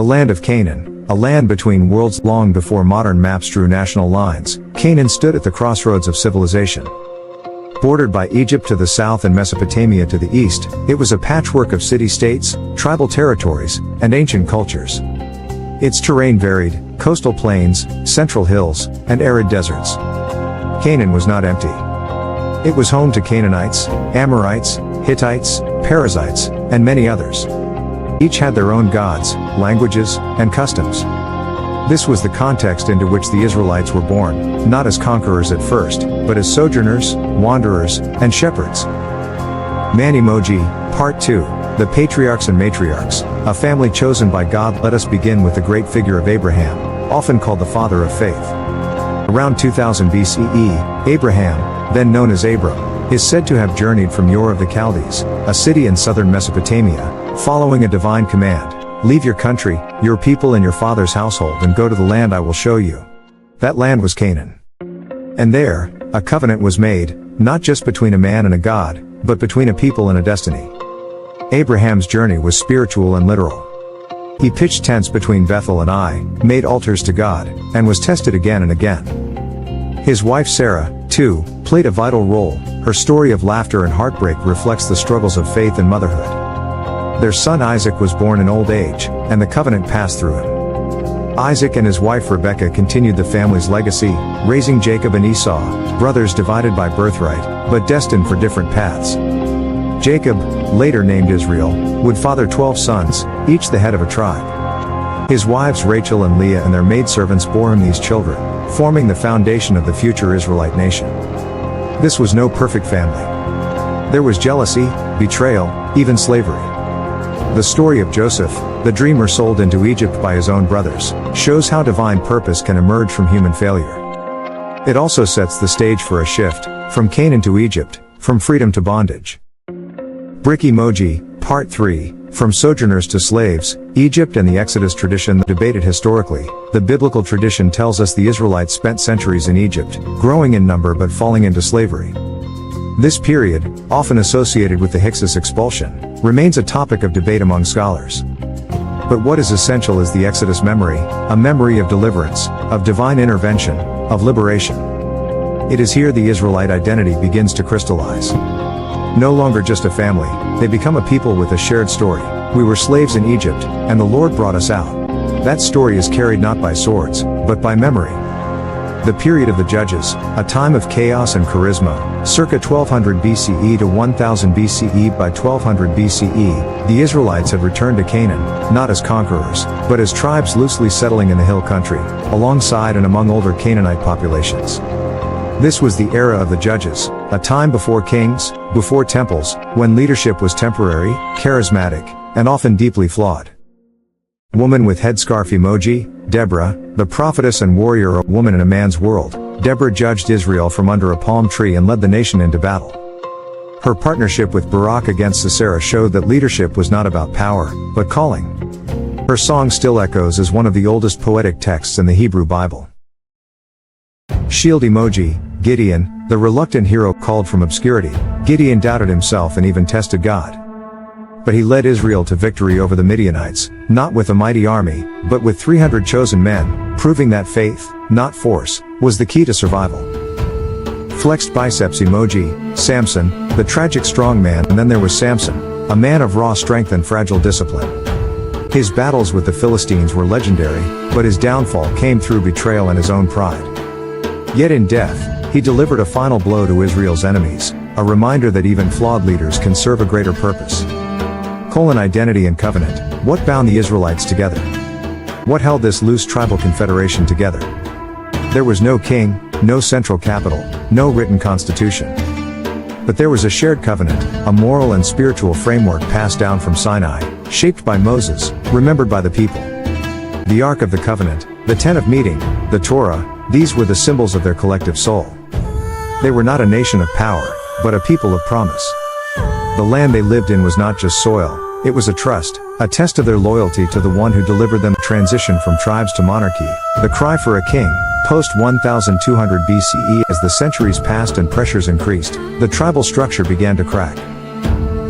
The land of Canaan, a land between worlds. Long before modern maps drew national lines, Canaan stood at the crossroads of civilization. Bordered by Egypt to the south and Mesopotamia to the east, it was a patchwork of city-states, tribal territories, and ancient cultures. Its terrain varied: coastal plains, central hills, and arid deserts. Canaan was not empty. It was home to Canaanites, Amorites, Hittites, Perizzites, and many others. Each had their own gods, languages, and customs. This was the context into which the Israelites were born, not as conquerors at first, but as sojourners, wanderers, and shepherds. Man-emoji, Part 2, The Patriarchs and Matriarchs, a family chosen by God. Let us begin with the great figure of Abraham, often called the father of faith. Around 2000 BCE, Abraham, then known as Abram, is said to have journeyed from Ur of the Chaldees, a city in southern Mesopotamia, following a divine command: "Leave your country, your people and your father's household and go to the land I will show you." That land was Canaan. And there, a covenant was made, not just between a man and a God, but between a people and a destiny. Abraham's journey was spiritual and literal. He pitched tents between Bethel and Ai, made altars to God, and was tested again and again. His wife Sarah, too, played a vital role. Her story of laughter and heartbreak reflects the struggles of faith and motherhood. Their son Isaac was born in old age, and the covenant passed through him. Isaac and his wife Rebekah continued the family's legacy, raising Jacob and Esau, brothers divided by birthright, but destined for different paths. Jacob, later named Israel, would father 12 sons, each the head of a tribe. His wives Rachel and Leah and their maidservants bore him these children, forming the foundation of the future Israelite nation. This was no perfect family. There was jealousy, betrayal, even slavery. The story of Joseph, the dreamer sold into Egypt by his own brothers, shows how divine purpose can emerge from human failure. It also sets the stage for a shift, from Canaan to Egypt, from freedom to bondage. Brick emoji, Part 3, From Sojourners to Slaves, Egypt and the Exodus tradition. Debated historically, the biblical tradition tells us the Israelites spent centuries in Egypt, growing in number but falling into slavery. This period, often associated with the Hyksos expulsion, remains a topic of debate among scholars. But what is essential is the Exodus memory, a memory of deliverance, of divine intervention, of liberation. It is here the Israelite identity begins to crystallize. No longer just a family, they become a people with a shared story. We were slaves in Egypt, and the Lord brought us out. That story is carried not by swords, but by memory. The period of the Judges, a time of chaos and charisma, circa 1200 BCE to 1000 BCE. By 1200 BCE, the Israelites had returned to Canaan, not as conquerors, but as tribes loosely settling in the hill country, alongside and among older Canaanite populations. This was the era of the Judges, a time before kings, before temples, when leadership was temporary, charismatic, and often deeply flawed. Woman with headscarf emoji, Deborah, the prophetess and warrior. A woman in a man's world, Deborah judged Israel from under a palm tree and led the nation into battle. Her partnership with Barak against Sisera showed that leadership was not about power, but calling. Her song still echoes as one of the oldest poetic texts in the Hebrew Bible. Shield emoji, Gideon, the reluctant hero called from obscurity. Gideon doubted himself and even tested God. But he led Israel to victory over the Midianites, not with a mighty army, but with 300 chosen men, proving that faith, not force, was the key to survival. Flexed biceps emoji, Samson, the tragic strong man. And then there was Samson, a man of raw strength and fragile discipline. His battles with the Philistines were legendary, but his downfall came through betrayal and his own pride. Yet in death, he delivered a final blow to Israel's enemies, a reminder that even flawed leaders can serve a greater purpose. Identity and covenant. What bound the Israelites together? What held this loose tribal confederation together? There was no king, no central capital, no written constitution. But there was a shared covenant, a moral and spiritual framework passed down from Sinai, shaped by Moses, remembered by the people. The Ark of the Covenant, the Tent of Meeting, the Torah, these were the symbols of their collective soul. They were not a nation of power, but a people of promise. The land they lived in was not just soil, it was a trust, a test of their loyalty to the one who delivered them. Transition from tribes to monarchy, the cry for a king, post 1200 BCE. As the centuries passed and pressures increased, the tribal structure began to crack.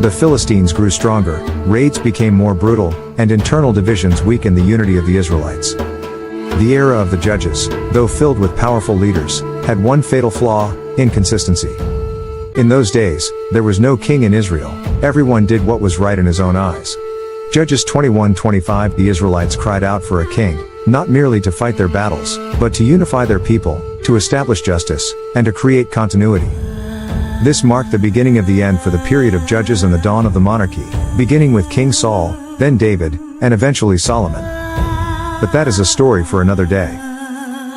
The Philistines grew stronger, raids became more brutal, and internal divisions weakened the unity of the Israelites. The era of the Judges, though filled with powerful leaders, had one fatal flaw: inconsistency. In those days, there was no king in Israel. Everyone did what was right in his own eyes. Judges 21:25. The Israelites cried out for a king, not merely to fight their battles, but to unify their people, to establish justice, and to create continuity. This marked the beginning of the end for the period of Judges and the dawn of the monarchy, beginning with King Saul, then David, and eventually Solomon. But that is a story for another day.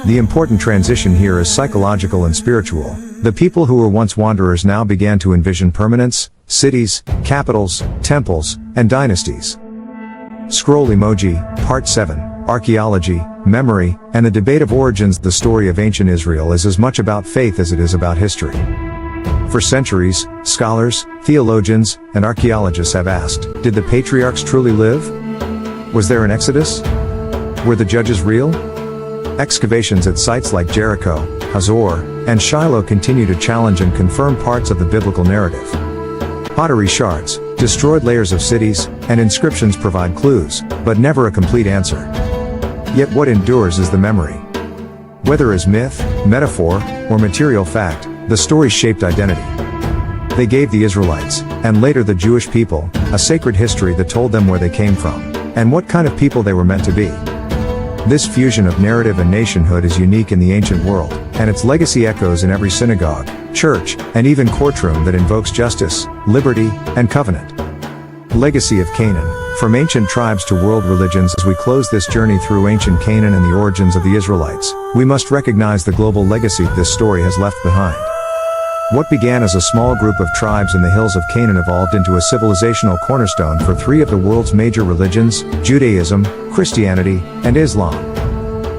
The important transition here is psychological and spiritual. The people who were once wanderers now began to envision permanence, cities, capitals, temples, and dynasties. Scroll emoji, Part 7, Archaeology, Memory, and the Debate of Origins. The story of ancient Israel is as much about faith as it is about history. For centuries, scholars, theologians, and archaeologists have asked, did the patriarchs truly live? Was there an exodus? Were the judges real? Excavations at sites like Jericho, Hazor, and Shiloh continue to challenge and confirm parts of the biblical narrative. Pottery shards, destroyed layers of cities, and inscriptions provide clues, but never a complete answer. Yet what endures is the memory. Whether as myth, metaphor, or material fact, the stories shaped identity. They gave the Israelites, and later the Jewish people, a sacred history that told them where they came from, and what kind of people they were meant to be. This fusion of narrative and nationhood is unique in the ancient world, and its legacy echoes in every synagogue, church, and even courtroom that invokes justice, liberty, and covenant. Legacy of Canaan, from ancient tribes to world religions. As we close this journey through ancient Canaan and the origins of the Israelites, we must recognize the global legacy this story has left behind. What began as a small group of tribes in the hills of Canaan evolved into a civilizational cornerstone for three of the world's major religions: Judaism, Christianity, and Islam.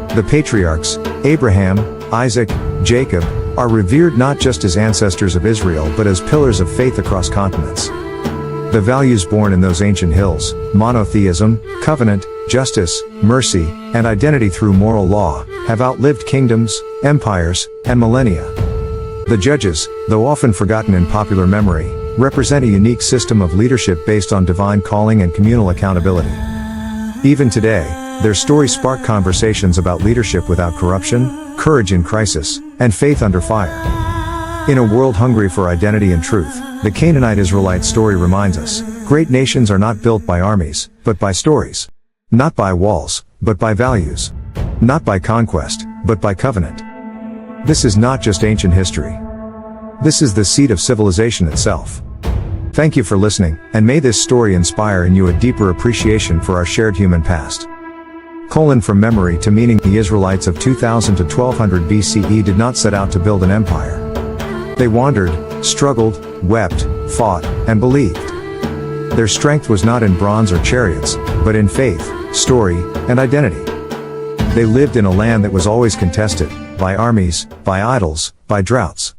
The patriarchs, Abraham, Isaac, Jacob, are revered not just as ancestors of Israel but as pillars of faith across continents. The values born in those ancient hills, monotheism, covenant, justice, mercy, and identity through moral law, have outlived kingdoms, empires, and millennia. The Judges, though often forgotten in popular memory, represent a unique system of leadership based on divine calling and communal accountability. Even today, their stories spark conversations about leadership without corruption, courage in crisis, and faith under fire. In a world hungry for identity and truth, the Canaanite Israelite story reminds us, great nations are not built by armies, but by stories. Not by walls, but by values. Not by conquest, but by covenant. This is not just ancient history. This is the seed of civilization itself. Thank you for listening, and may this story inspire in you a deeper appreciation for our shared human past. From memory to meaning. The Israelites of 2000 to 1200 BCE did not set out to build an empire. They wandered, struggled, wept, fought, and believed. Their strength was not in bronze or chariots, but in faith, story, and identity. They lived in a land that was always contested, by armies, by idols, by droughts.